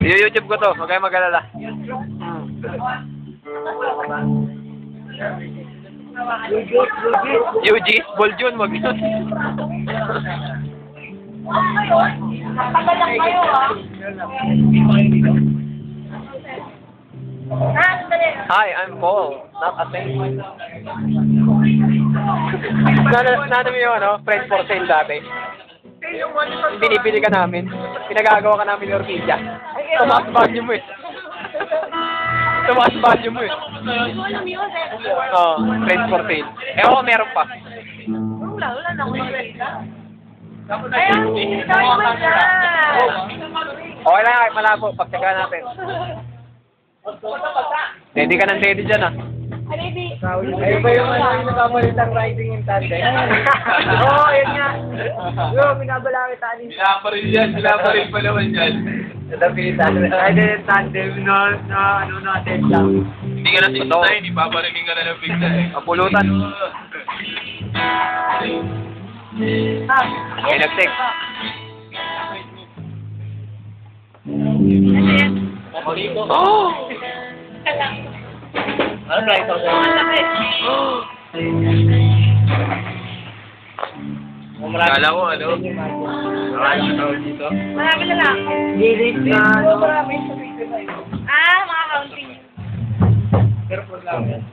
I-YouTube ko to, huwag kayong mag-alala. Eugis, Boljun, wag yun. Tagal lang kayo, ah. Hi, I'm Paul, not a saint. Nano mo yung ano, friend for sale dati? Binibili ka namin, pinagagawa ka namin ng orchidea. Tumaas value mo eh. Tumaas value mo eh. Oo, friend for sale. Eh ako, meron pa. Wala na ako nakita. Ayun, sorry mo siya. Okay lang, kahit malabo, pagtsagaan natin. Ready ka ng ready dyan ah. Ready? Ayun ba yung ano yung nagpapalitang riding in tandem? Oo, yun nga. Yung binabalaki tali. Pinaparil pa naman dyan. Natapitan. Riding in tandem na dead lang. Hindi ka na sinta, hindi papariling ka na ng bigla eh. Kapulutan. May nag-text. Oh! Ano price ako sa'yo? Kala ko ano? Dito? Marami na lang. Gilit na Marami sa video sa'yo. Ah, mga counting. Pero po lang yan.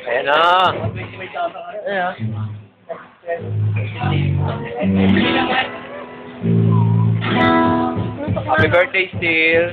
Ayan na. Ayan. Happy birthday, Steel.